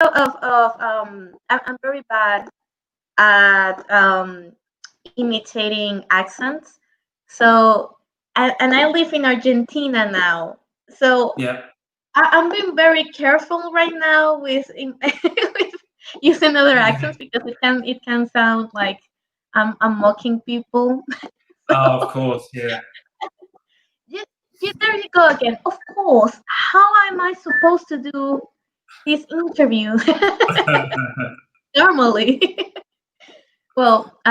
I'm very bad at imitating accents. So, and I live in Argentina now. So Yeah. I'm being very careful right now with, with using other accents because it can sound like I'm mocking people. Oh, of course, yeah. Yeah, yeah, there you go again. Of course. How am I supposed to do this interview normally? Well,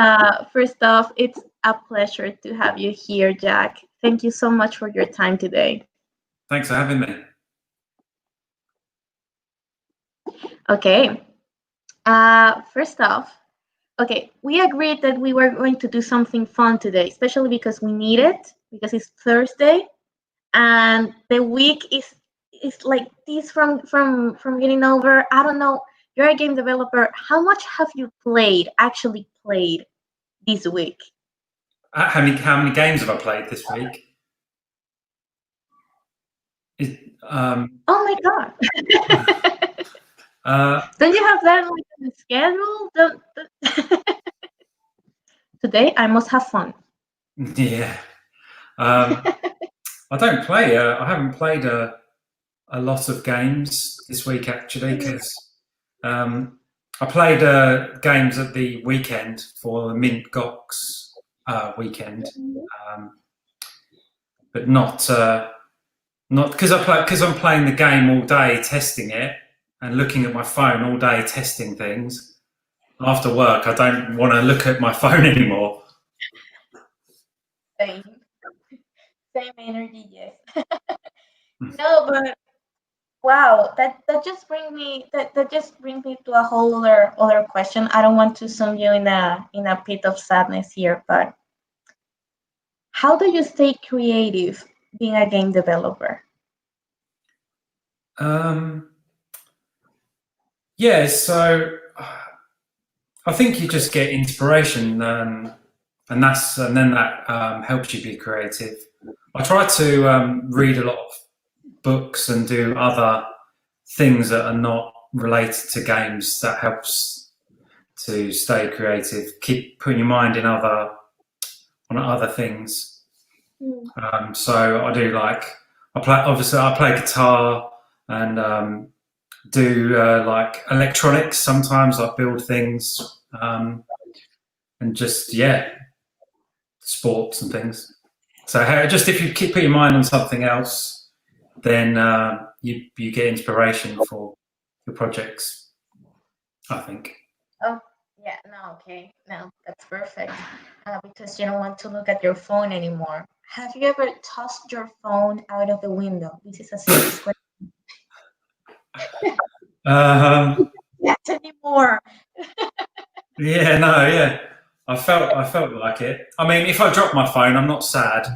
first off, it's a pleasure to have you here, Jack. Thank you so much for your time today. Thanks for having me. Okay. First off, okay, we agreed that we were going to do something fun today, especially because we need it, because it's Thursday, and the week is like this from getting over. I don't know. You're a game developer. How much have you actually played this week? How many games have I played this week? Oh my god! Don't you have that like on the schedule? Today I must have fun. Yeah. I don't play. I haven't played a lot of games this week actually because I played games at the weekend for the Mint Gox weekend, but not because I'm playing the game all day, testing it, and looking at my phone all day, testing things. After work, I don't want to look at my phone anymore. Same energy, yes. No, but wow, that just brings me to a whole other question. I don't want to sum you in a pit of sadness here, but how do you stay creative being a game developer? Yeah, so I think you just get inspiration, and then that helps you be creative. I try to read a lot of books and do other things that are not related to games. That helps to stay creative. Keep putting your mind in other things. So I do I play guitar and do like electronics sometimes, like build things and just sports and things. So just if you keep putting your mind on something else, then you get inspiration for your projects, I think. Oh, yeah, no, okay, no, that's perfect. Because you don't want to look at your phone anymore. Have you ever tossed your phone out of the window? This is a serious question. Not anymore. Yeah, no, yeah. I felt like it. I mean, if I drop my phone, I'm not sad.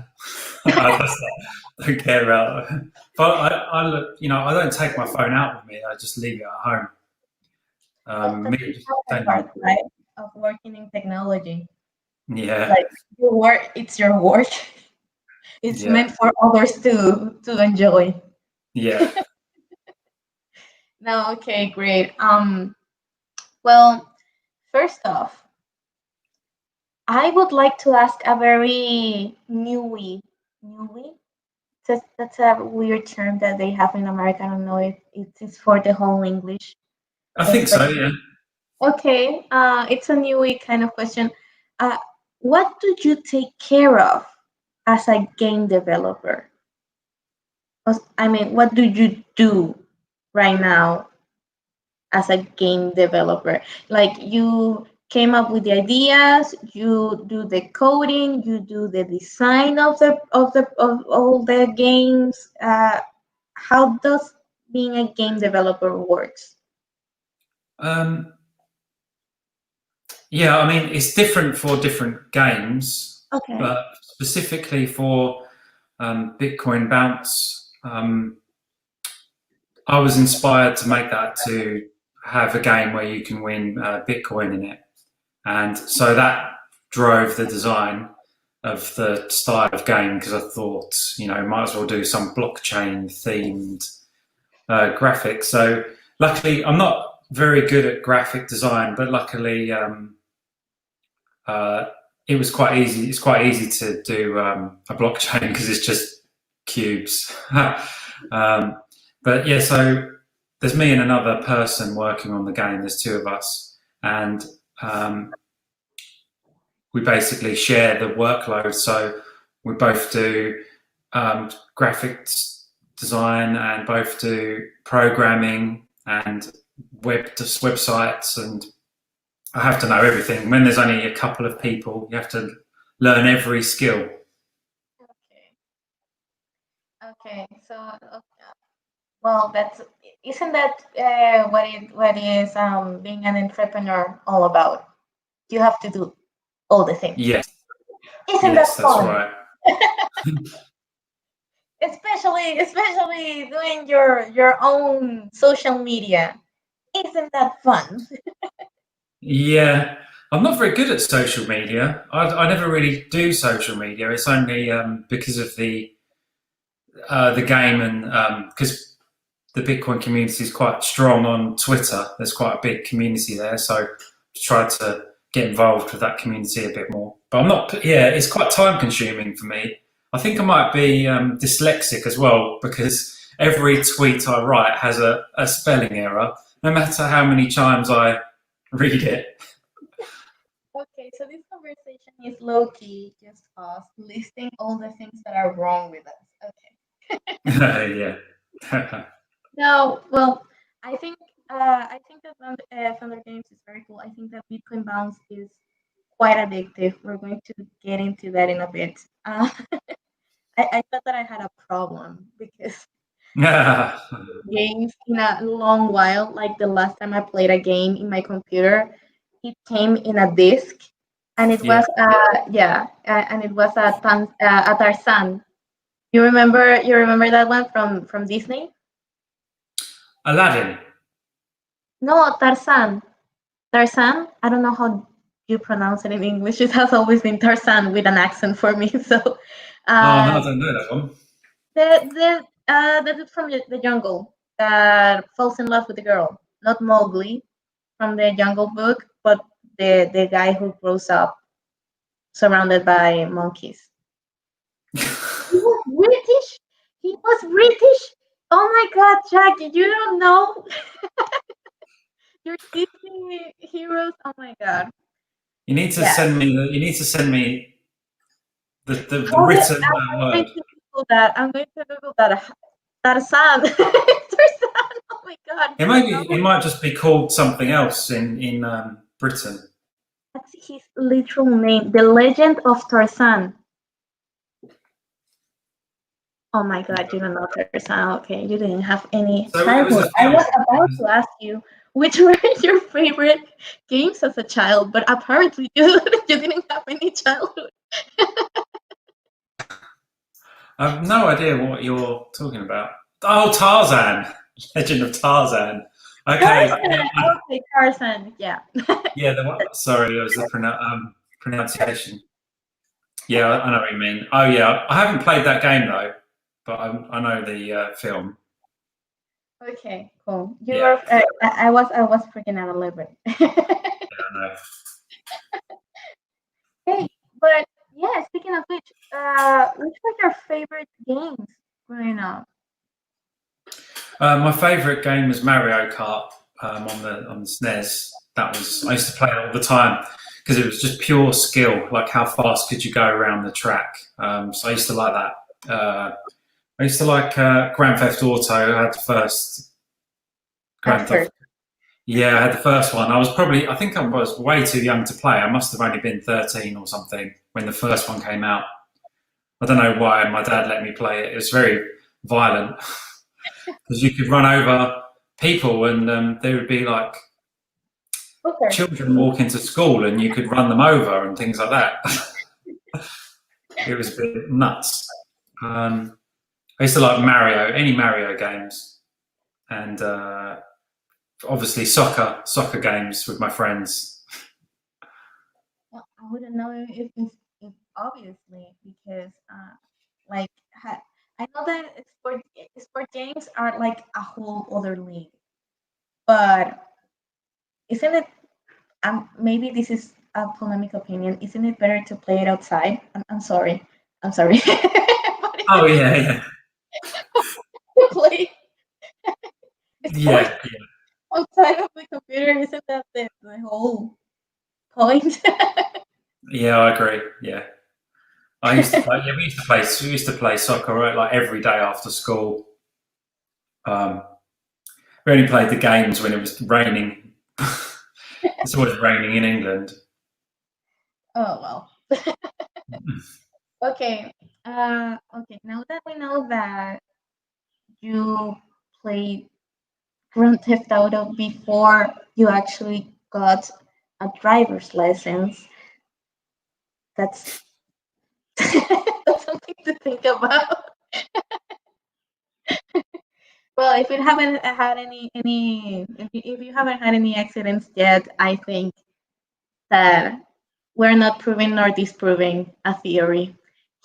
I don't care about it. But I don't take my phone out with me. I just leave it at home. That's part, right, of working in technology. Yeah. Like your work, it's your work. It's meant for others to enjoy. Yeah. No, okay, great. Well, first off, I would like to ask a very newy. That's a weird term that they have in America. I don't know if it is for the whole English. I think so, yeah. Okay, it's a newy kind of question. What do you take care of as a game developer? I mean, what do you do right now as a game developer? Like you came up with the ideas, you do the coding, you do the design of all the games. How does being a game developer works? Yeah, I mean, it's different for different games. Okay. But specifically for Bitcoin Bounce, I was inspired to make that to have a game where you can win Bitcoin in it. And so that drove the design of the style of game, because I thought, might as well do some blockchain themed graphics. So luckily, I'm not very good at graphic design, but luckily it was quite easy. It's quite easy to do a blockchain because it's just cubes. But yeah, so there's me and another person working on the game. There's two of us, and we basically share the workload. So we both do graphics design and both do programming and websites, and I have to know everything. When there's only a couple of people, you have to learn every skill. Okay. Okay. So, well, that's isn't that what is being an entrepreneur all about? You have to do all the things. Yes, Isn't that yes, that's fun? right. Especially doing your own social media. Isn't that fun? Yeah, I'm not very good at social media. I never really do social media. It's only because of the game, and because the Bitcoin community is quite strong on Twitter. There's quite a big community there, so I try to get involved with that community a bit more. But I'm not. Yeah, it's quite time consuming for me. I think I might be dyslexic as well, because every tweet I write has a spelling error, no matter how many times I read it. Okay, so this conversation is low key, just us listing all the things that are wrong with us. Okay. Yeah. No, well, I think that Thunder Games is very cool. I think that Bitcoin Bounce is quite addictive. We're going to get into that in a bit. I thought that I had a problem because games in a long while, like the last time I played a game in my computer, it came in a disc, and it Yeah. was and it was a Tarzan. You remember that one from Disney? Aladdin. No, Tarzan. Tarzan. I don't know how you pronounce it in English. It has always been Tarzan with an accent for me. So, Oh no, I uh, don't know that one. the dude from the jungle that falls in love with the girl, not Mowgli from the Jungle Book, but the guy who grows up surrounded by monkeys. He was British. He was British. Oh my God, Jack! You don't know your Disney heroes. Oh my God. You need to Yeah. send me the. You need to send me the I'm written going word. to Google that. I'm going to Google that. Tarzan. Tarzan. Oh my God. It You might don't be. know. It might just be called something else in Britain. That's his literal name. The Legend of Tarzan. Oh my God, you don't know Tarzan. Okay, you didn't have any So it was childhood. a I film. was about to ask you which were your favorite games as a child, but apparently you didn't have any childhood. I have no idea what you're talking about. Oh, Tarzan, Legend of Tarzan. Okay, Tarzan. Okay, Tarzan. Yeah. yeah. The one, sorry, it was the pronunciation. Yeah, I know what you mean. Oh, yeah. I haven't played that game though, but I know the film. Okay, cool. You Yeah, were. I was freaking out a little bit. I know. Hey, but yeah. Speaking of which were your favorite games growing up? My favourite game was Mario Kart on the SNES. That was I used to play it all the time because it was just pure skill. Like how fast could you go around the track? So I used to like that. I used to like Grand Theft Auto. I had the first At Grand first. Theft. Yeah, I had the first one. I think I was way too young to play. I must have only been 13 or something when the first one came out. I don't know why my dad let me play it. It was very violent because you could run over people and there would be like Okay. children walking to school and you could run them over and things like that. It was a bit nuts. I used to like Mario, any Mario games, and obviously soccer games with my friends. Well, I wouldn't know if obviously because like I know that sport games are like a whole other league, but isn't it? Maybe this is a polemic opinion. Isn't it better to play it outside? I'm sorry. I'm sorry. But Oh isn't it yeah, yeah, to play sports yeah, outside of the computer? Isn't that the whole point? yeah. I agree. Yeah, I used to play. Yeah, we used to play soccer right, like every day after school. Um, we only played the games when it was raining. It's always raining in England. Oh well. Okay. Okay. Now that we know that you played Grand Theft Auto before you actually got a driver's license, that's that's something to think about. Well, if you haven't had if you haven't had any accidents yet, I think that we're not proving nor disproving a theory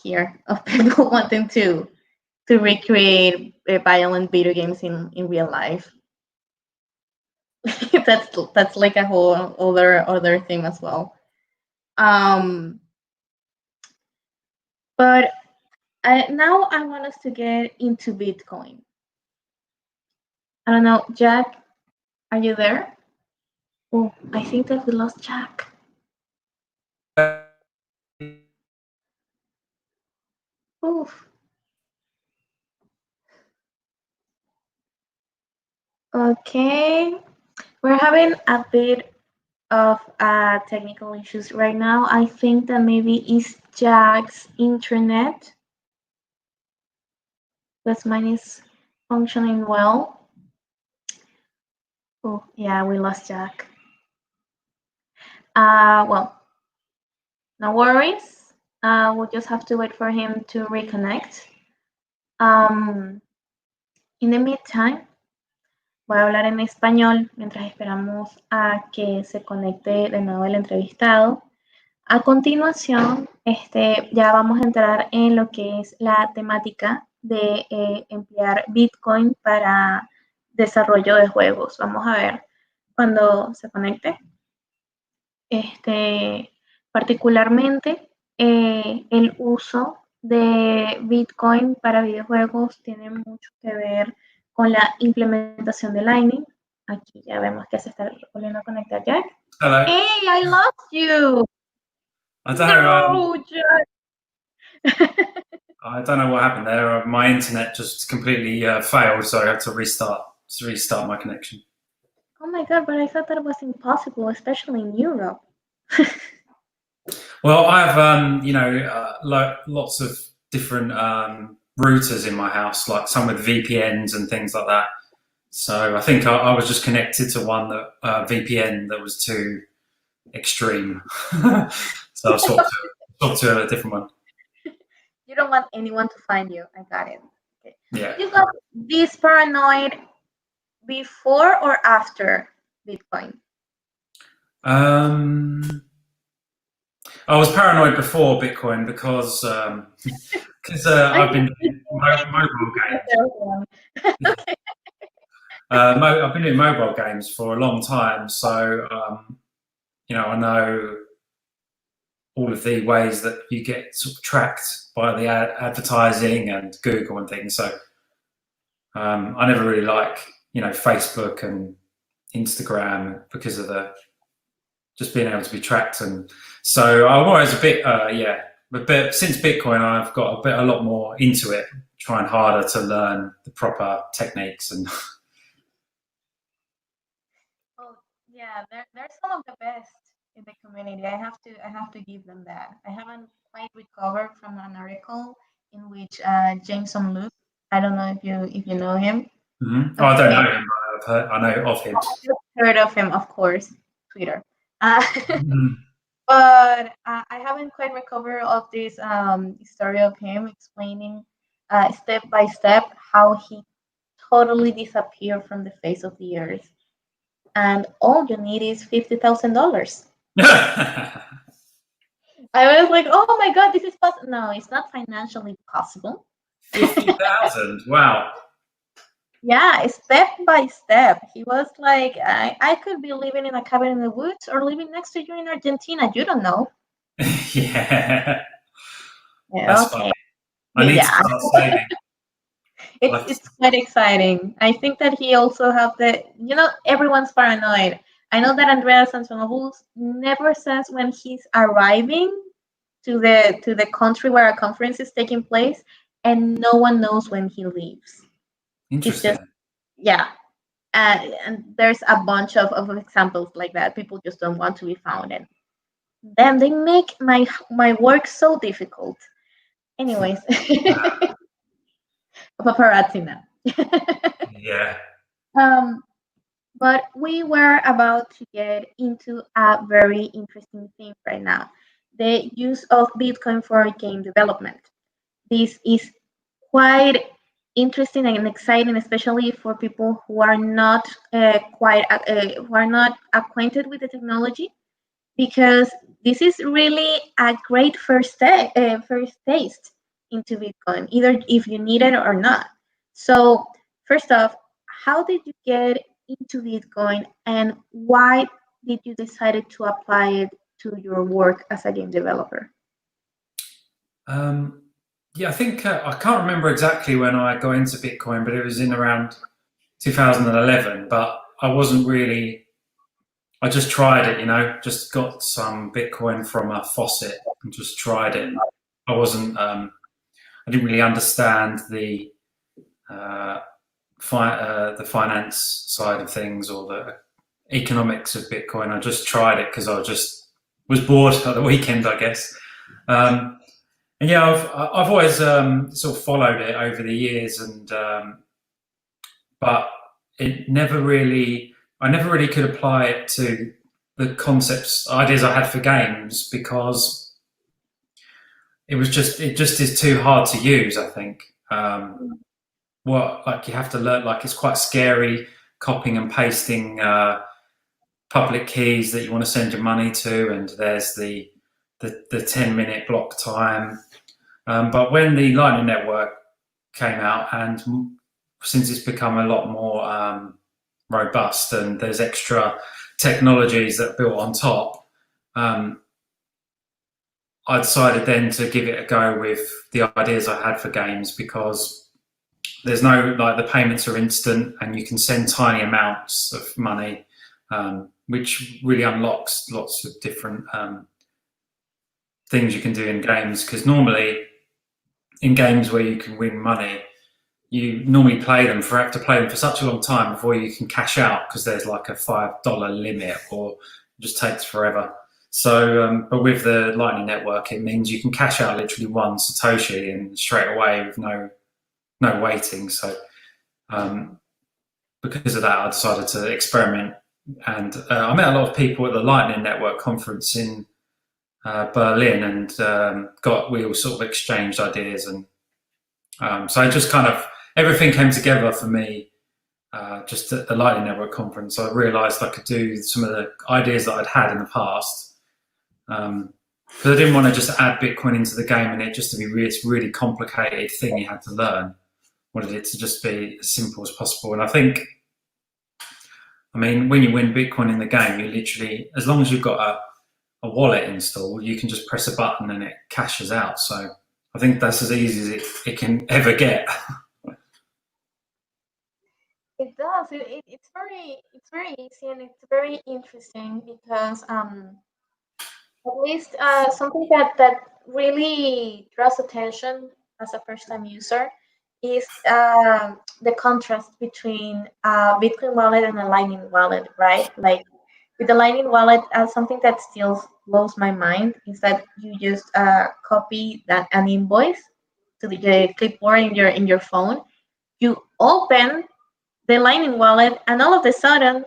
here of people wanting to recreate violent video games in real life. That's like a whole other thing as well. Um, but now I want us to get into Bitcoin. I don't know, Jack, are you there? Oh, I think that we lost Jack. Oof. Okay, we're having a bit of technical issues right now. I think that maybe it's Jack's internet, because mine is functioning well. Oh, yeah, we lost Jack. Well, no worries. We'll just have to wait for him to reconnect. Um, in the meantime, voy a hablar en español mientras esperamos a que se conecte de nuevo el entrevistado. A continuación, ya vamos a entrar en lo que es la temática de emplear Bitcoin para desarrollo de juegos. Vamos a ver cuando se conecte. Particularmente, el uso de Bitcoin para videojuegos tiene mucho que ver con la implementación de Lightning. Aquí ya vemos que se está volviendo a conectar Jack. Hello. Hey, I lost you. I don't know. No, Jack. I don't know what happened there. My internet just completely failed, so I had to restart my connection. Oh my god, but I thought that was impossible, especially in Europe. Well, I have lots of different routers in my house, like some with VPNs and things like that. So I think I was just connected to one that VPN that was too extreme. So I swapped to a different one. You don't want anyone to find you. I got it. Okay. Yeah. You got this paranoid before or after Bitcoin? I was paranoid before Bitcoin because I've been doing mobile games. Okay. I've been doing mobile games for a long time, so I know all of the ways that you get sort of tracked by the advertising and Google and things. So I never really like Facebook and Instagram because of the just being able to be tracked, and so I'm always a bit But since Bitcoin, I've got a lot more into it, trying harder to learn the proper techniques and. Oh yeah, they're some of the best in the community. I have to give them that. I haven't quite recovered from an article in which Jameson Luke. I don't know if you know him. Mm-hmm. Oh, I don't know him, but I know of him. You've heard of him, of course, Twitter. Mm-hmm. But I haven't quite recovered of this story of him explaining step by step how he totally disappeared from the face of the earth, and all you need is $50,000. I was like, oh my god, this is possible. No, it's not financially possible. 50,000. Wow. Yeah, step by step. He was like, I could be living in a cabin in the woods or living next to you in Argentina. You don't know. Yeah, Yeah, that's funny. okay. I need to Yeah, start saving. I'll have to it's quite exciting. I think that he also have everyone's paranoid. I know that Andreas Antonopoulos never says when he's arriving to the country where a conference is taking place, and no one knows when he leaves. He's Interesting. just yeah. And there's a bunch of examples like that. People just don't want to be found, and then they make my work so difficult. Anyways, paparazzi now. Yeah. um, but we were about to get into a very interesting thing right now: the use of Bitcoin for game development. This is quite interesting and exciting, especially for people who are not who are not acquainted with the technology, because this is really a great first taste into Bitcoin, either if you need it or not. So, first off, how did you get into Bitcoin, and why did you decide to apply it to your work as a game developer? Yeah, I think I can't remember exactly when I got into Bitcoin, but it was in around 2011. But I wasn't really. I just tried it, just got some Bitcoin from a faucet and just tried it. I wasn't. I didn't really understand uh, the finance side of things or the economics of Bitcoin. I just tried it because I just was bored at the weekend, I guess. And yeah, I've always sort of followed it over the years, and but I never really could apply it to the concepts, ideas I had for games because it just is too hard to use. I think like you have to learn, like it's quite scary copying and pasting public keys that you want to send your money to, and there's the 10-minute block time. But when the Lightning Network came out, and since it's become a lot more robust and there's extra technologies that are built on top, I decided then to give it a go with the ideas I had for games, because there's no, like, the payments are instant and you can send tiny amounts of money, which really unlocks lots of different things you can do in games. Because normally in games where you can win money, you normally have to play them for such a long time before you can cash out, because there's like a $5 limit, or it just takes forever. So, but with the Lightning Network, it means you can cash out literally one Satoshi and straight away with no waiting. So, because of that, I decided to experiment, and I met a lot of people at the Lightning Network conference in Berlin, and we all sort of exchanged ideas, and so I just kind of, everything came together for me just at the Lightning Network conference. I realised I could do some of the ideas that I'd had in the past. Because I didn't want to just add Bitcoin into the game and it just to be this really complicated thing you had to learn. I wanted it to just be as simple as possible. And I think, I mean, when you win Bitcoin in the game, you literally, as long as you've got a wallet installed, you can just press a button and it cashes out. So I think that's as easy as it can ever get. It does. It's very easy, and it's very interesting because at least something that really draws attention as a first time user is the contrast between a Bitcoin wallet and a Lightning wallet, right? Like with the Lightning wallet, something that still blows my mind is that you just copy an invoice to the clipboard in your phone. You open the Lightning wallet, and all of a sudden,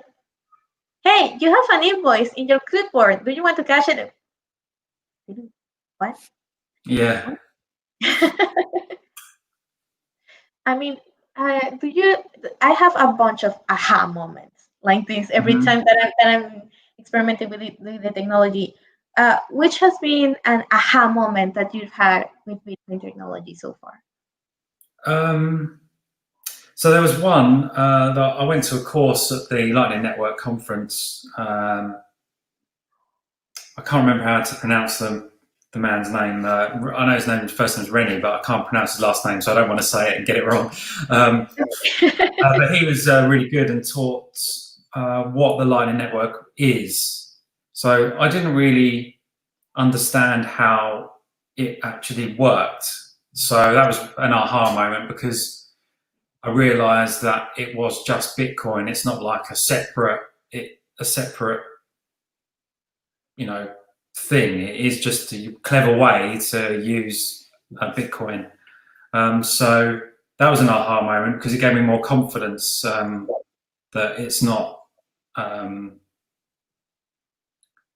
hey, you have an invoice in your clipboard. Do you want to cash it? What? Yeah. I mean, do you? I have a bunch of aha moments like this every time that I'm experimenting with the technology. Which has been an aha moment that you've had with Bitcoin technology so far? So there was one that I went to a course at the Lightning Network conference. I can't remember how to pronounce the man's name. I know his first name is Rennie, but I can't pronounce his last name, so I don't want to say it and get it wrong. But he was really good and taught what the Lightning Network is. So I didn't really understand how it actually worked. So that was an aha moment, because I realized that it was just Bitcoin. It's not like a separate, you know, thing. It is just a clever way to use Bitcoin. So that was an aha moment, because it gave me more confidence that it's not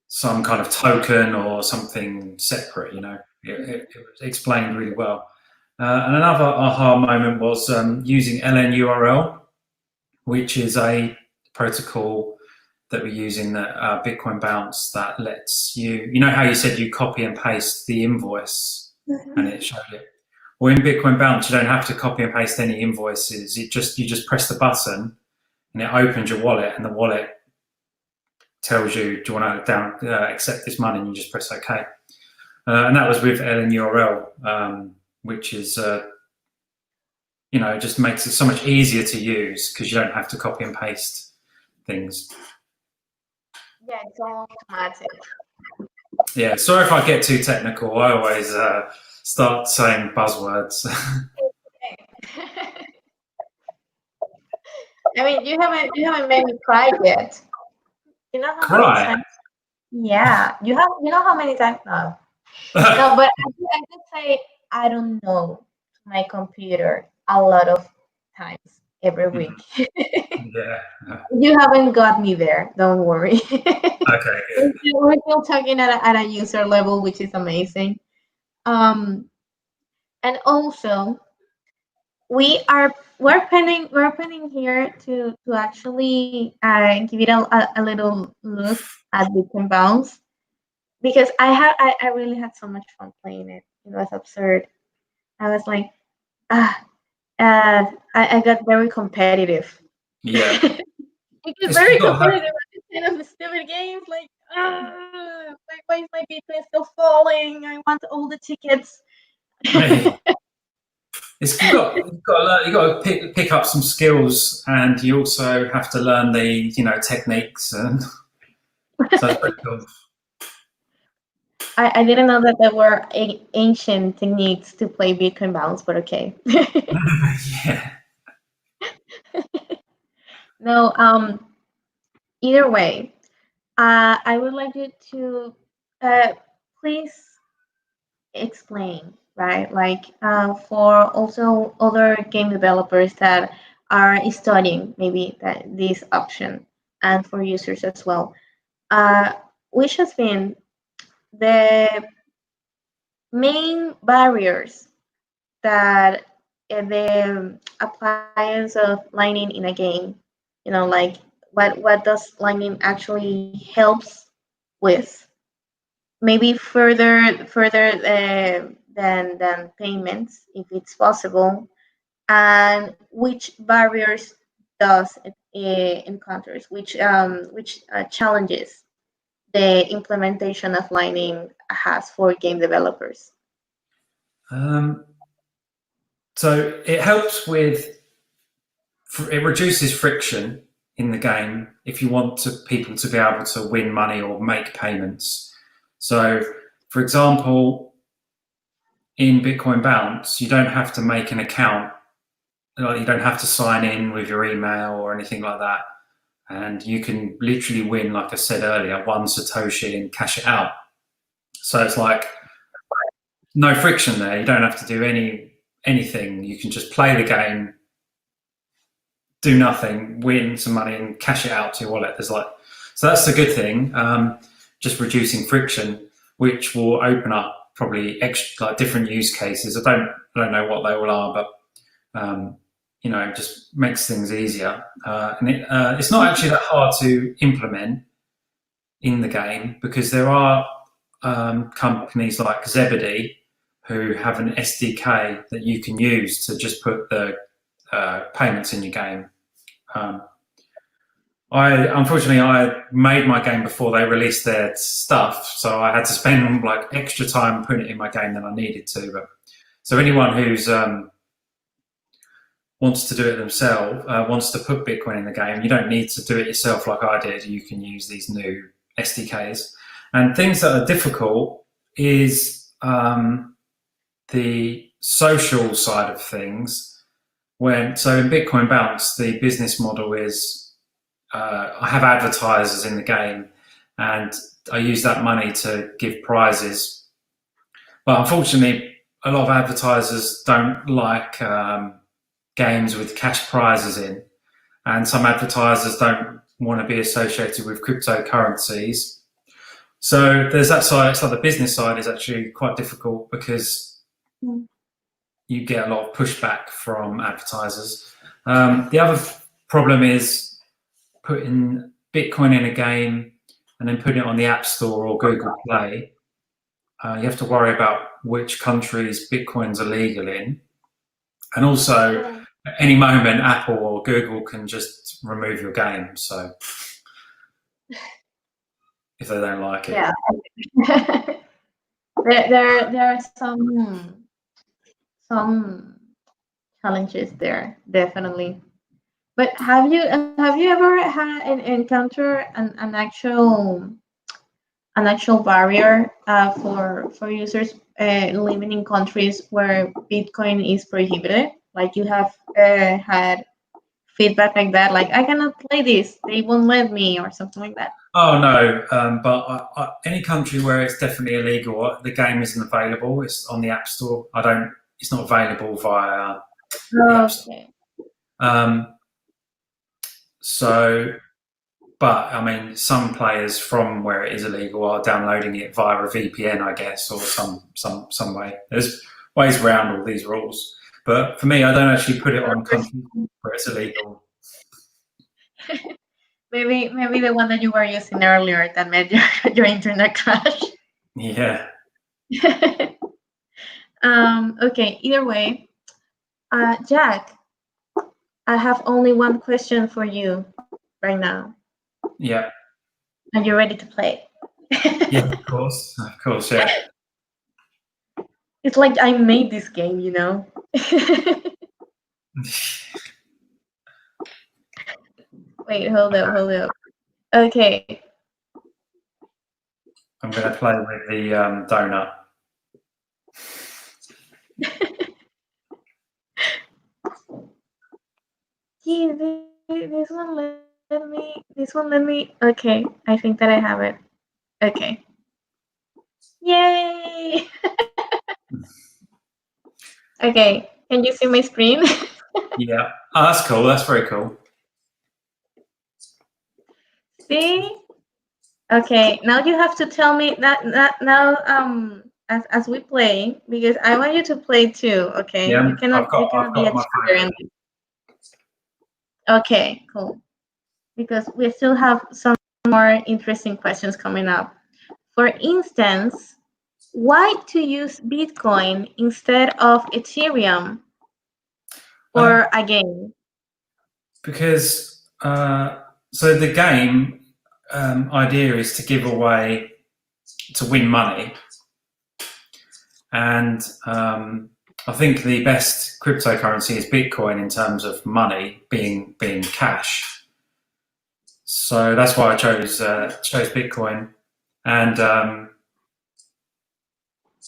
some kind of token or something separate. You know, it was explained really well. And another aha moment was using LNURL, which is a protocol that we use in the Bitcoin Bounce that lets you know how you said you copy and paste the invoice and it showed it? Well, in Bitcoin Bounce, you don't have to copy and paste any invoices. You just press the button and it opens your wallet, and the wallet tells you, do you want to accept this money? And you just press OK. And that was with LNURL. Which is, you know, just makes it so much easier to use, because you don't have to copy and paste things. Yeah, it's all automatic. Yeah, sorry if I get too technical. I always start saying buzzwords. I mean, you haven't made me cry yet. You know how many times? Yeah, you know how many times? No, no, but I could say I don't know my computer a lot of times every week. Yeah. You haven't got me there. Don't worry. Okay. We're still talking at a user level, which is amazing. And also, we're planning here to actually give it a little look at Bitcoin Bounce, because I really had so much fun playing it. It was absurd. I was like, I got very competitive. Yeah. I get very competitive at this kind of stupid games. Like, why is my Bitcoin still falling? I want all the tickets. You've got to pick up some skills, and you also have to learn the techniques, and so that's pretty cool. I didn't know that there were ancient techniques to play Bitcoin Bounce, but okay. Yeah. No, either way, I would like you to please explain, right? Like for also other game developers that are studying maybe this option, and for users as well, which has been the main barriers that the appliance of Lightning in a game, like what does Lightning actually helps with? Maybe further than payments, if it's possible, and which barriers does it encounters, which challenges the implementation of Lightning has for game developers. So it helps with, it reduces friction in the game if you want people to be able to win money or make payments. So, for example, in Bitcoin Bounce, you don't have to make an account. You don't have to sign in with your email or anything like that. And you can literally win, like I said earlier, 1 Satoshi and cash it out. So it's like no friction there. You don't have to do anything. You can just play the game, do nothing, win some money and cash it out to your wallet. So that's the good thing. Just reducing friction, which will open up probably extra, different use cases. I don't know what they all are, but it just makes things easier. And it's not actually that hard to implement in the game, because there are companies like Zebedee who have an SDK that you can use to just put the payments in your game. Unfortunately, I made my game before they released their stuff, so I had to spend like extra time putting it in my game than I needed to. But so anyone who's wants to do it themselves, wants to put Bitcoin in the game, you don't need to do it yourself like I did. You can use these new SDKs. And things that are difficult is the social side of things. So in Bitcoin Bounce, the business model is I have advertisers in the game, and I use that money to give prizes. But unfortunately, a lot of advertisers don't like games with cash prizes in, and some advertisers don't want to be associated with cryptocurrencies. So there's that side. So the business side is actually quite difficult because you get a lot of pushback from advertisers. The other problem is putting Bitcoin in a game and then putting it on the App Store or Google Play. You have to worry about which countries Bitcoins are legal in. And also, at any moment, Apple or Google can just remove your game. So, if they don't like it. Yeah. there are some challenges there, definitely. But have you ever had encounter an actual barrier for users living in countries where Bitcoin is prohibited? Like you have had feedback like that, like I cannot play this, they won't let me, or something like that? Oh no, but any country where it's definitely illegal, the game isn't available. It's on the App Store. It's not available via the App Store. But I mean, some players from where it is illegal are downloading it via a VPN, I guess, or some way. There's ways around all these rules. But for me, I don't actually put it on countries where it's illegal. Maybe the one that you were using earlier that made your internet crash. Yeah. Okay. Either way, Jack, I have only one question for you right now. Yeah. Are you ready to play? Yeah, of course, yeah. It's like I made this game, you know. Wait, hold up. Okay. I'm going to play with the donut. Yeah, this one let me. Okay, I think that I have it. Okay. Yay! Okay, can you see my screen? Yeah. Oh, that's cool. That's very cool. See? Okay, now you have to tell me that now as we play, because I want you to play too. Okay, Yeah, you cannot be a my cheater. Okay, cool. Because we still have some more interesting questions coming up. For instance, why to use Bitcoin instead of Ethereum or a game? Because so the game idea is to give away to win money, and I think the best cryptocurrency is Bitcoin in terms of money being cash. So that's why I chose Bitcoin, and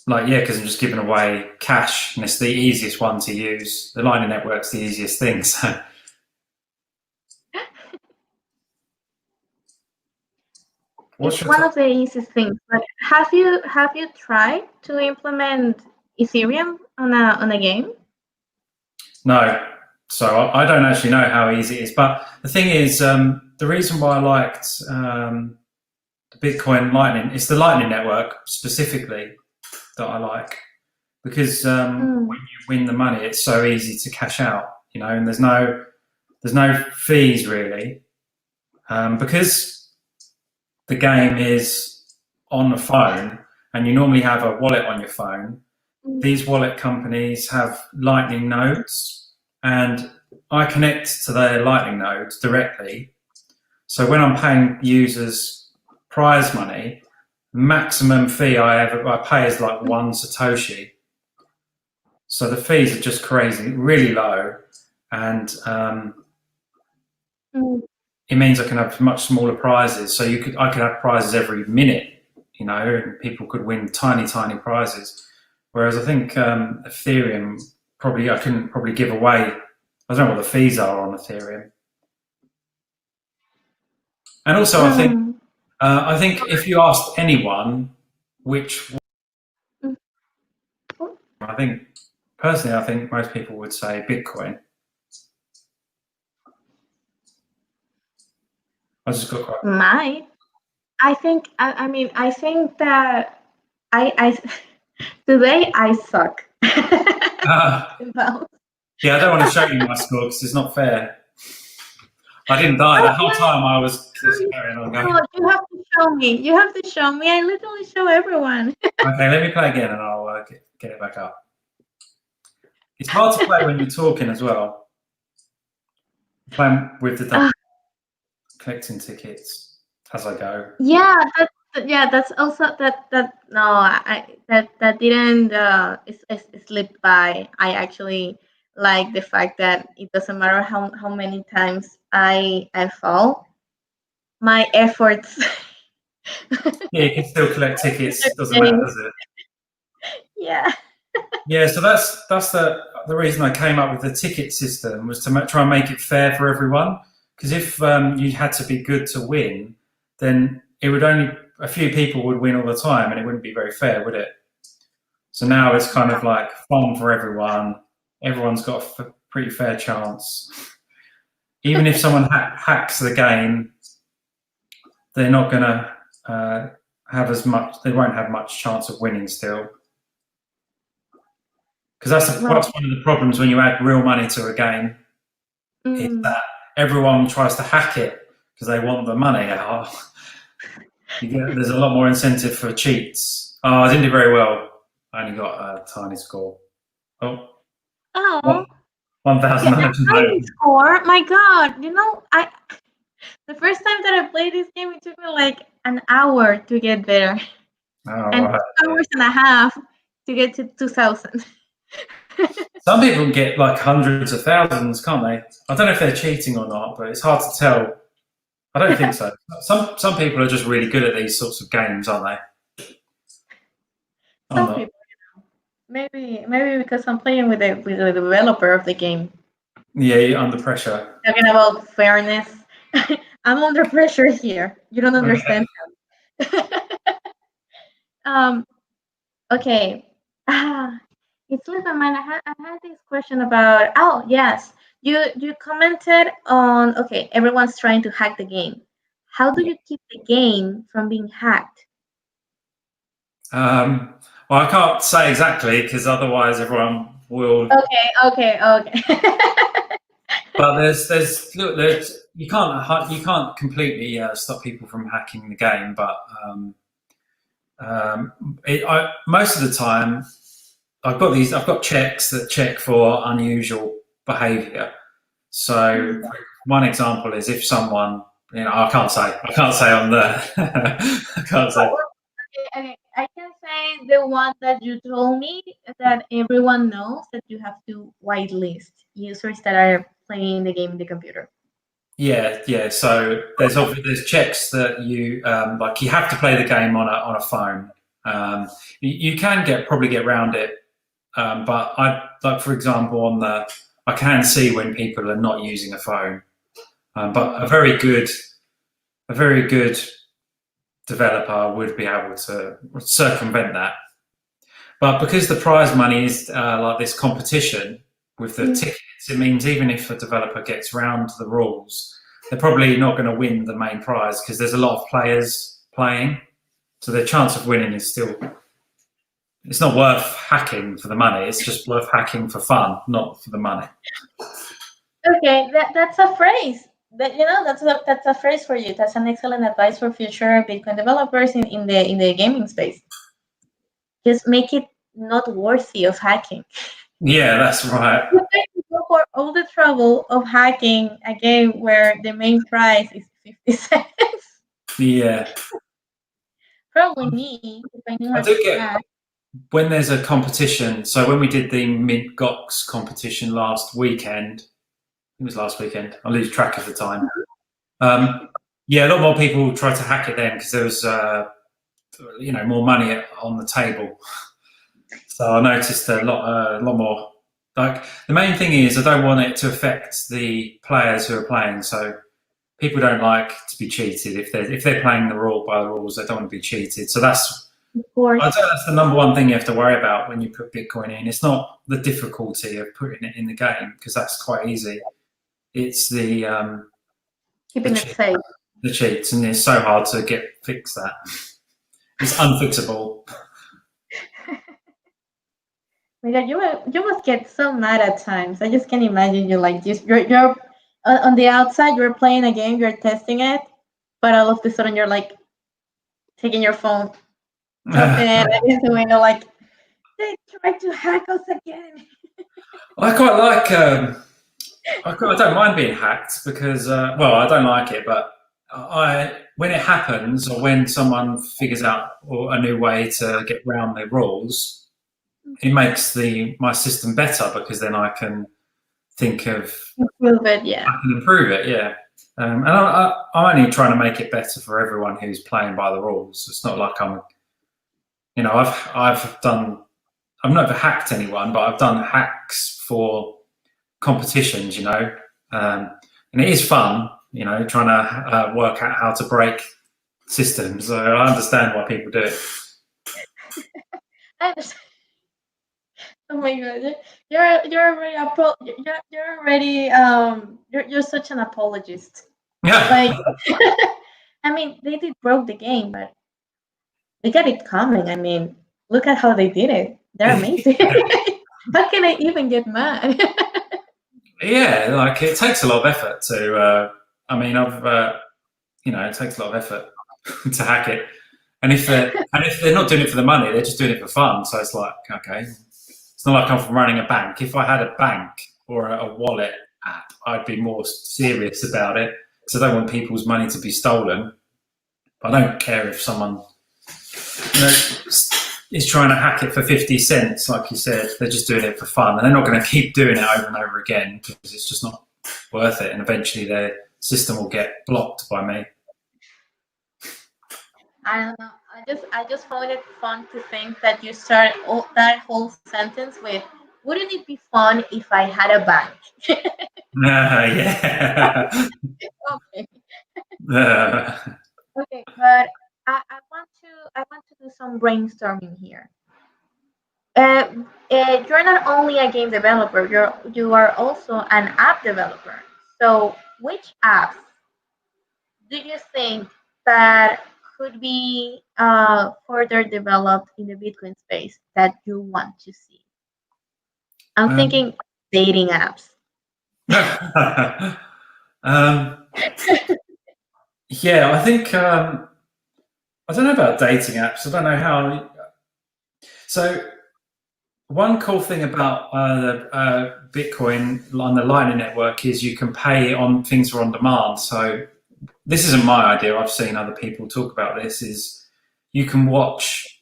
because I'm just giving away cash, and it's the easiest one to use. The Lightning Network's the easiest thing. So. It's one of the easiest things. But have you tried to implement Ethereum on a game? No, so I don't actually know how easy it is. But the thing is, the reason why I liked the Bitcoin Lightning, it's the Lightning Network specifically that I like, because when you win the money, it's so easy to cash out, and there's no fees really, because the game is on the phone, and you normally have a wallet on your phone. These wallet companies have Lightning nodes, and I connect to their Lightning nodes directly. So when I'm paying users prize money, maximum fee I pay is like 1 Satoshi. So the fees are just crazy, really low, and it means I can have much smaller prizes. So I could have prizes every minute, you know, and people could win tiny prizes. Whereas I think Ethereum, I couldn't probably give away. I don't know what the fees are on Ethereum. And also, I think if you asked anyone which, I think personally, I think most people would say Bitcoin. I just got quite. I think I think that I today I suck. Yeah, I don't want to show you my score because it's not fair. I didn't die the whole time. I was just carrying on going. No, you have to show me. You have to show me. I literally show everyone. Okay, let me play again and I'll get it back up. It's hard to play when you're talking as well. Playing with the collecting tickets as I go. Yeah, that's also that didn't slip by. I actually like the fact that it doesn't matter how many times I fall, my efforts. Yeah, you can still collect tickets. Doesn't matter, does it? Yeah. Yeah, so that's the reason I came up with the ticket system, was to try and make it fair for everyone. Because if you had to be good to win, then it would only a few people would win all the time, and it wouldn't be very fair, would it? So now it's kind of like fun for everyone. Everyone's got a pretty fair chance. Even if someone hacks the game, they're not going to have as much. They won't have much chance of winning still. Because that's one of the problems when you add real money to a game, is that everyone tries to hack it because they want the money. There's a lot more incentive for cheats. Oh, I didn't do very well. I only got a tiny score. Oh. 1,000 tiny score. My God, you know, the first time that I played this game, it took me like an hour to get there, and 2 hours and a half to get to 2,000. Some people get like hundreds of thousands, can't they? I don't know if they're cheating or not, but it's hard to tell. I don't think so. Some people are just really good at these sorts of games, aren't they? Some people, maybe because I'm playing with the developer of the game. Yeah, you're under pressure. Talking about fairness, I'm under pressure here. You don't understand. Okay. It's slipped my mind. I had this question about. Oh yes, you commented on. Okay, everyone's trying to hack the game. How do you keep the game from being hacked? Well, I can't say exactly because otherwise everyone will. Okay. But there's you can't completely stop people from hacking the game, but most of the time I've got checks that check for unusual behaviour. So one example is if someone, I can't say on the I can't say. Okay, I can say the one that you told me, that everyone knows, that you have to whitelist users that are playing the game in the computer. Yeah. So there's checks that you like. You have to play the game on a phone. You can probably get around it, but for example, I can see when people are not using a phone. But a very good developer would be able to circumvent that. But because the prize money is like this competition with the tickets, it means even if a developer gets round the rules, they're probably not going to win the main prize because there's a lot of players playing. So their chance of winning is still, it's not worth hacking for the money. It's just worth hacking for fun, not for the money. Okay, that's a phrase. That's a phrase for you. That's an excellent advice for future Bitcoin developers in the gaming space. Just make it not worthy of hacking. Yeah, that's right. You guys go for all the trouble of hacking a game where the main prize is 50 cents. Yeah. Probably me, if I knew I how do to get hack. when there's a competition. So when we did the Mint Gox competition last weekend, it was last weekend. I lose track of the time. Yeah, a lot more people tried to hack it then because there was, more money on the table. So I noticed a lot more. Like the main thing is, I don't want it to affect the players who are playing. So people don't like to be cheated. If they're playing by the rules, they don't want to be cheated. So that's Of course, that's the number one thing you have to worry about when you put Bitcoin in. It's not the difficulty of putting it in the game because that's quite easy. It's the keeping it safe. the cheats, and it's so hard to fix that. It's unfixable. Like you must get so mad at times. I just can't imagine you like just you're on the outside. You're playing a game. You're testing it, but all of a sudden you're like taking your phone, tossing it against the window, like they tried to hack us again. I quite like. I don't mind being hacked because, I don't like it, but when it happens or when someone figures out a new way to get around the rules, it makes my system better because then I can think of Improve it, yeah. I can improve it. Yeah, and I'm only trying to make it better for everyone who's playing by the rules. It's not like I've never hacked anyone, but I've done hacks for competitions, and it is fun, trying to work out how to break systems. So I understand why people do it. I understand. Oh my god, you're already you're already you're such an apologist. Yeah, Like, I mean, they did broke the game, but they got it coming. I mean, look at how they did it. They're amazing. How can I even get mad? yeah. Like it takes a lot of effort to. It takes a lot of effort to hack it. And if they're not doing it for the money, they're just doing it for fun. So it's like, okay, it's not like I'm running a bank. If I had a bank or a wallet app, I'd be more serious about it because I don't want people's money to be stolen. I don't care if someone is trying to hack it for 50 cents, like you said. They're just doing it for fun, and they're not going to keep doing it over and over again because it's just not worth it. And eventually, their system will get blocked by me. I don't know. I just found it fun to think that you start that whole sentence with, "Wouldn't it be fun if I had a bank?" Yeah. Okay. Okay, but I want to do some brainstorming here. You're not only a game developer, you are also an app developer. So, which apps do you think that could be further developed in the Bitcoin space that you want to see? I'm um, thinking dating apps. um, yeah, I think I don't know about dating apps. I don't know how. So one cool thing about the Bitcoin on the Lightning Network is you can pay on things are on demand. So this isn't my idea. I've seen other people talk about this. Is you can watch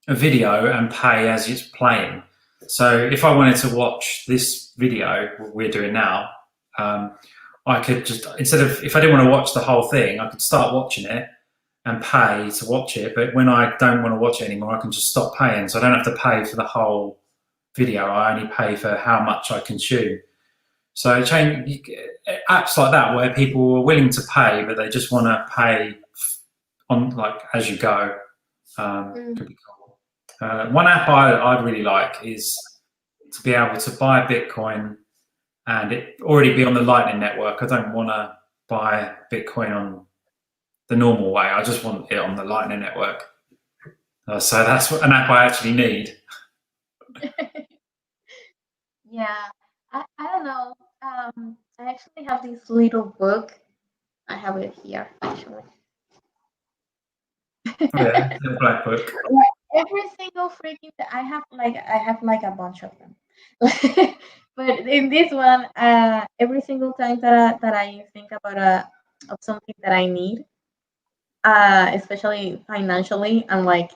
a video and pay as it's playing. So if I wanted to watch this video we're doing now, I could just if I didn't want to watch the whole thing, I could start watching it and pay to watch it. But when I don't want to watch it anymore, I can just stop paying. So I don't have to pay for the whole video. I only pay for how much I consume. So apps like that where people are willing to pay, but they just want to pay on like as you go. Could be cool. One app I'd really like is to be able to buy Bitcoin and it already be on the Lightning Network. I don't want to buy Bitcoin on the normal way. I just want it on the Lightning Network. So that's an app I actually need. Yeah, I don't know. I actually have this little book. I have it here, actually. Oh, yeah, the Black Book. Every single freaking I have like a bunch of them. But in this one, every single time that I think about of something that I need, especially financially, I'm like,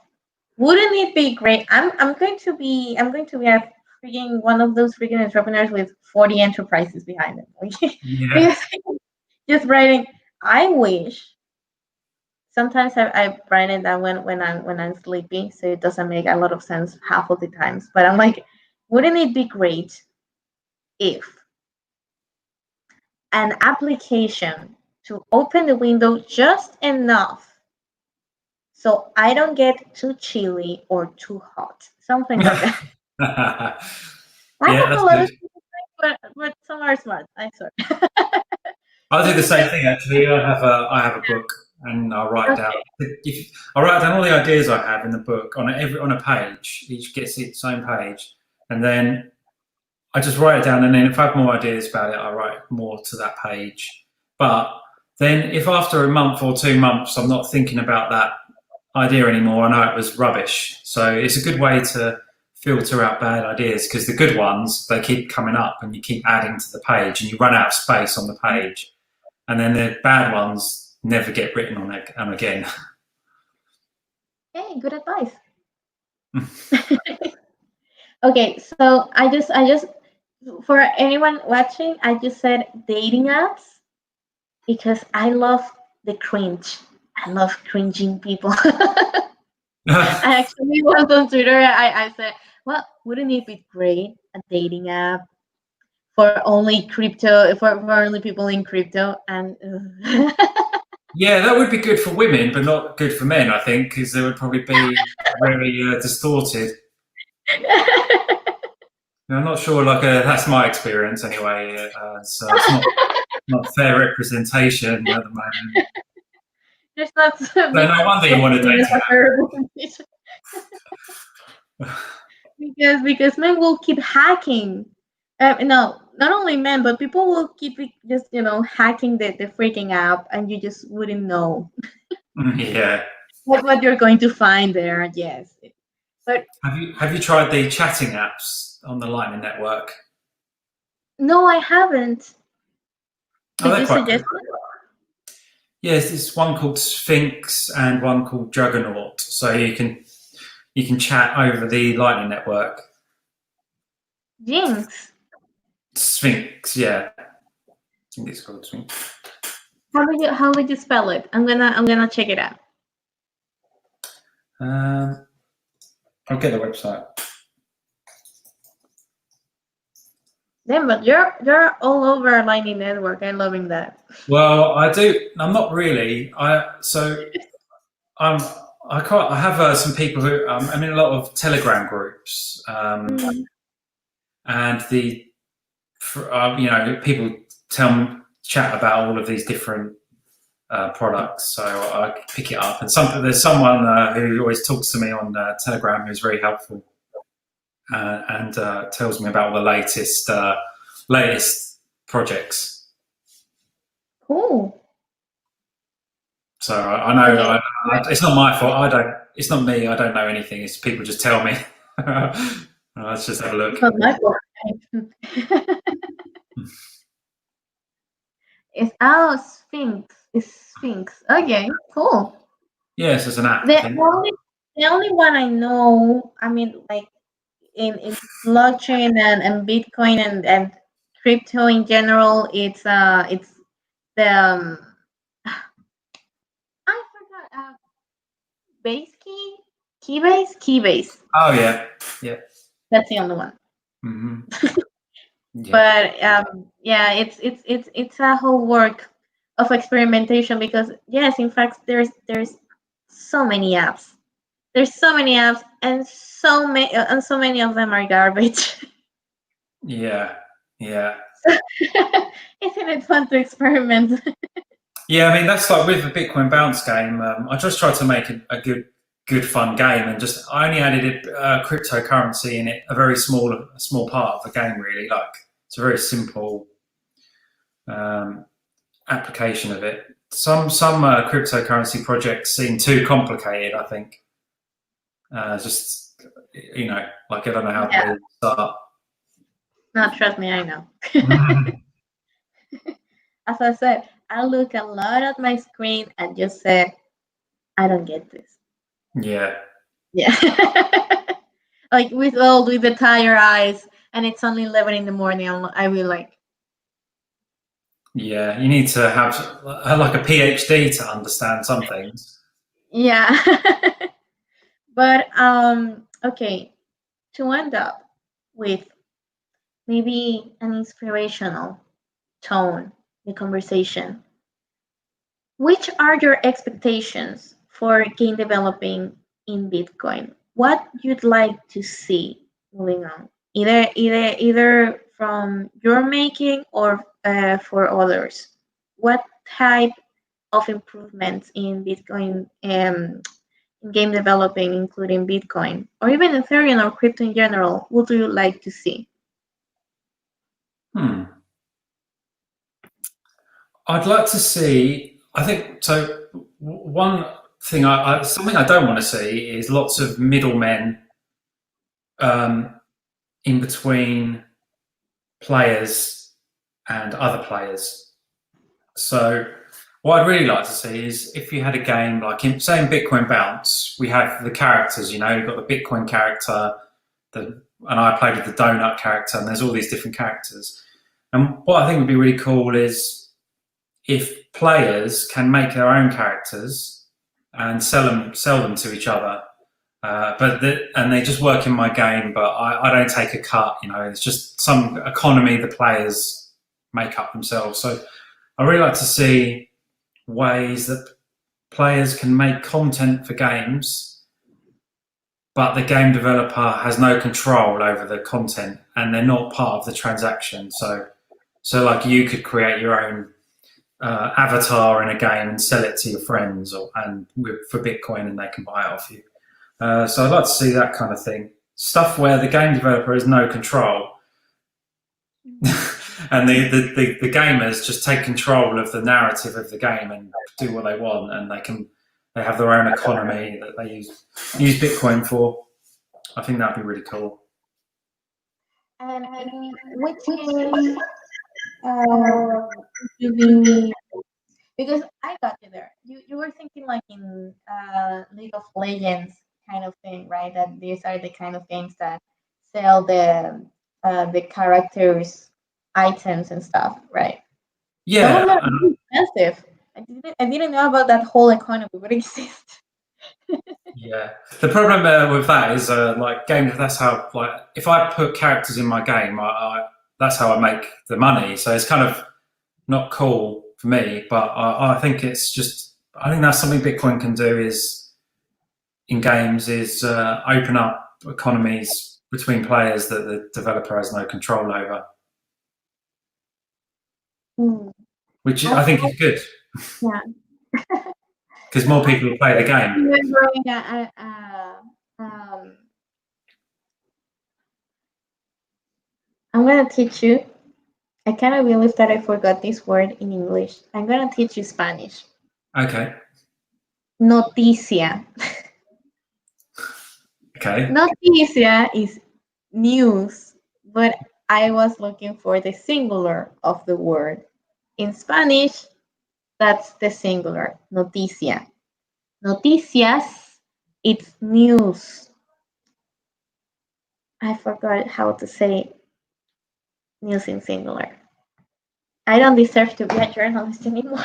wouldn't it be great? I'm going to be a freaking one of those freaking entrepreneurs with 40 enterprises behind them. Okay? Yeah. Because just writing, I wish. Sometimes I write it down when I'm sleepy, so it doesn't make a lot of sense half of the times. But I'm like, wouldn't it be great if an application to open the window just enough so I don't get too chilly or too hot, something like that. I Yeah, have a that's lot good. of people, but some are smart. I swear. I do the same thing actually. I have a book and I write down. Okay. I write down all the ideas I have in the book on a page. Each gets its own page, and then I just write it down. And then if I have more ideas about it, I write more to that page. But then if after a month or 2 months I'm not thinking about that idea anymore, I know it was rubbish. So it's a good way to filter out bad ideas because the good ones, they keep coming up and you keep adding to the page and you run out of space on the page. And then the bad ones never get written on again. Hey, good advice. Okay, so I just for anyone watching, I just said dating apps because I love the cringe. I love cringing people. I actually was on Twitter. I said, well, wouldn't it be great a dating app for only crypto for only people in crypto and Yeah, that would be good for women, but not good for men, I think, because they would probably be very distorted. I'm not sure, that's my experience anyway, so it's not fair representation at the moment. there's not So no wonder you want a dating representation app. because men will keep hacking. No, not only men, but people will keep just hacking the freaking app, and you just wouldn't know Yeah. what you're going to find there. Yes, but Have you tried the chatting apps on the Lightning Network? no, I haven't. Oh, Could they're you quite good. suggest? Yes, there's one called Sphinx and one called Juggernaut. So you can chat over the Lightning Network. Jinx. Sphinx, yeah. I think it's called Sphinx. How would you spell it? I'm gonna check it out. I'll get the website. Damn, but you're all over Lightning Network. I'm loving that. Well, I do. I'm not really. I have some people who I'm in a lot of Telegram groups, and people chat about all of these different products. So I pick it up, and there's someone who always talks to me on Telegram who's very helpful and tells me about all the latest projects. Cool. So I know Okay. it's not my fault. It's not me. I don't know anything. It's people just tell me. Let's just have a look. It's not my fault. Sphinx. It's Sphinx. Okay, cool. Yes, it's an app. I The think. only one I know, I mean, like in blockchain and Bitcoin and crypto in general, it's the I forgot base keybase. Oh yeah, yeah. That's the only one. Hmm. Yeah. But yeah, it's a whole work of experimentation because yes, in fact, there's so many apps. There's so many apps, and so many of them are garbage. Yeah, yeah. Isn't it fun to experiment? Yeah, I mean that's like with the Bitcoin bounce game. I just tried to make a good fun game, and I only added cryptocurrency in it, a very small part of the game. Really, like it's a very simple application of it. Some cryptocurrency projects seem too complicated. I think like I don't know how Yeah. to start. No, trust me, I know. As I said, I look a lot at my screen and just say, I don't get this. Yeah. Yeah. Like with the tired eyes, and it's only 11 in the morning. I will like. Yeah, you need to have like a PhD to understand some things. Yeah. But okay, to end up with maybe an inspirational tone, the conversation. Which are your expectations for game developing in Bitcoin? What you'd like to see moving on, either from your making or for others. What type of improvements in Bitcoin in game developing, including Bitcoin or even Ethereum or crypto in general, would you like to see? I'd like to see. I think so. One thing, something I don't want to see is lots of middlemen in between players and other players. So what I'd really like to see is if you had a game like, say in Bitcoin Bounce, we have the characters, you've got the Bitcoin character, and I played with the donut character, and there's all these different characters. And what I think would be really cool is if players can make their own characters and sell them to each other. And they just work in my game, but I don't take a cut. It's just some economy the players make up themselves. So I really like to see ways that players can make content for games, but the game developer has no control over the content, and they're not part of the transaction. So like you could create your own avatar in a game and sell it to your friends, for Bitcoin, and they can buy it off you. So I'd like to see that kind of thing. Stuff where the game developer has no control, and the gamers just take control of the narrative of the game and do what they want, and they have their own economy that they use Bitcoin for. I think that'd be really cool. And which game would you be? Because I got you there. You were thinking like in League of Legends kind of thing, right? That these are the kind of games that sell the characters, items and stuff, right? Some of Yeah, them are really expensive. I didn't know about that whole economy, but it exists. yeah. The problem with that is like games. That's how if I put characters in my game, that's how I make the money. So it's kind of not cool for me, but I think it's just. I think that's something Bitcoin can do is in games is open up economies between players that the developer has no control over, which I think is good. Yeah. Because more people will play the game. Remembering I'm gonna teach you. I cannot believe that I forgot this word in English. I'm gonna teach you Spanish. Okay. Noticia. Okay. Noticia is news, but I was looking for the singular of the word. In Spanish, that's the singular, noticia. Noticias, it's news. I forgot how to say news in singular. I don't deserve to be a journalist anymore.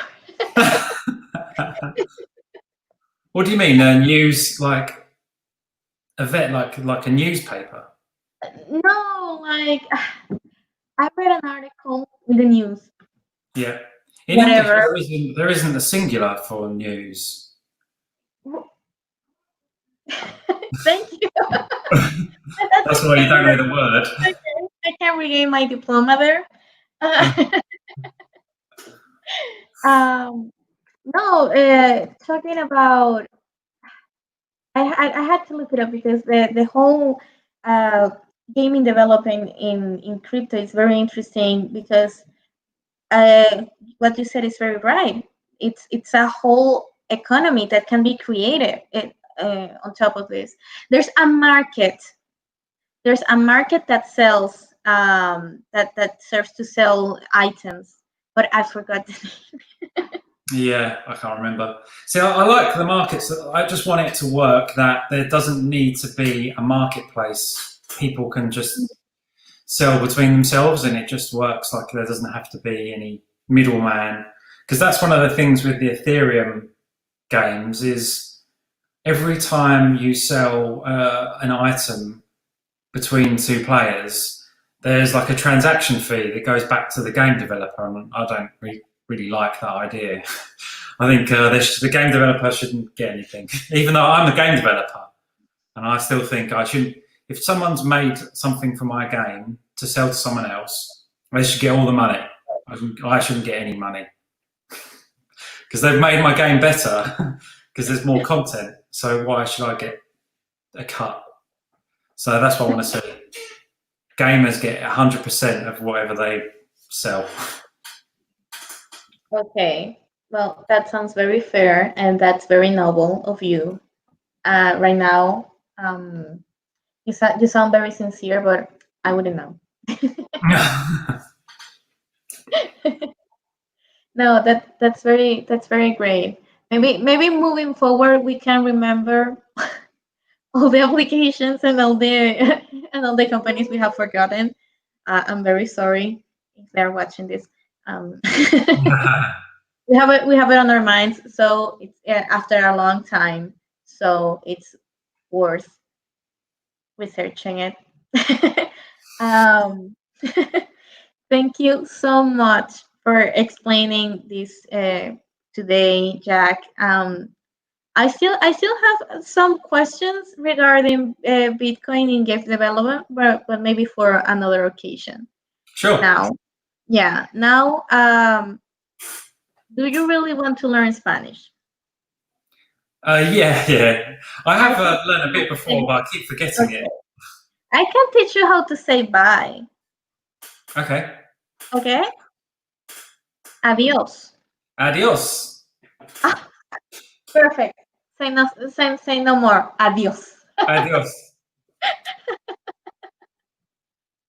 What do you mean? News like like a newspaper? No, like I read an article in the news. Yeah. In Whatever. English, there isn't a singular for news. Thank you. That's why you don't know the word. I can regain my diploma there. No, talking about, I had to look it up because the whole gaming developing in crypto is very interesting because what you said is very right. It's a whole economy that can be created. On top of this, there's a market. There's a market that sells that serves to sell items, but I forgot the name. Yeah, I can't remember. See, I like the markets. I just want it to work that there doesn't need to be a marketplace. People can just sell between themselves, and it just works. Like there doesn't have to be any middleman. Because that's one of the things with the Ethereum games is every time you sell an item between two players, there's like a transaction fee that goes back to the game developer, and I don't really like that idea. I think the game developer shouldn't get anything, even though I'm a game developer, and I still think I shouldn't. If someone's made something for my game to sell to someone else, they should get all the money. I shouldn't get any money because they've made my game better because there's more content. So why should I get a cut? So that's what I want to see. Gamers get 100% of whatever they sell. Okay, well, that sounds very fair, and that's very noble of you. Right now, you sound very sincere, but I wouldn't know. No, that's very great. Maybe moving forward, we can remember all the applications and all the and all the companies we have forgotten. I'm very sorry if they're watching this. We have it on our minds, so it's after a long time, so it's worth researching it. um, Thank you so much for explaining this today, Jack. I still have some questions regarding Bitcoin in game development, but maybe for another occasion. Sure. Now, yeah. Now, do you really want to learn Spanish? Yeah. I have learned a bit before, but I keep forgetting it. I can teach you how to say bye. Okay. Okay. Adios. Adios. Ah, perfect. Say no more. Adios. Adios.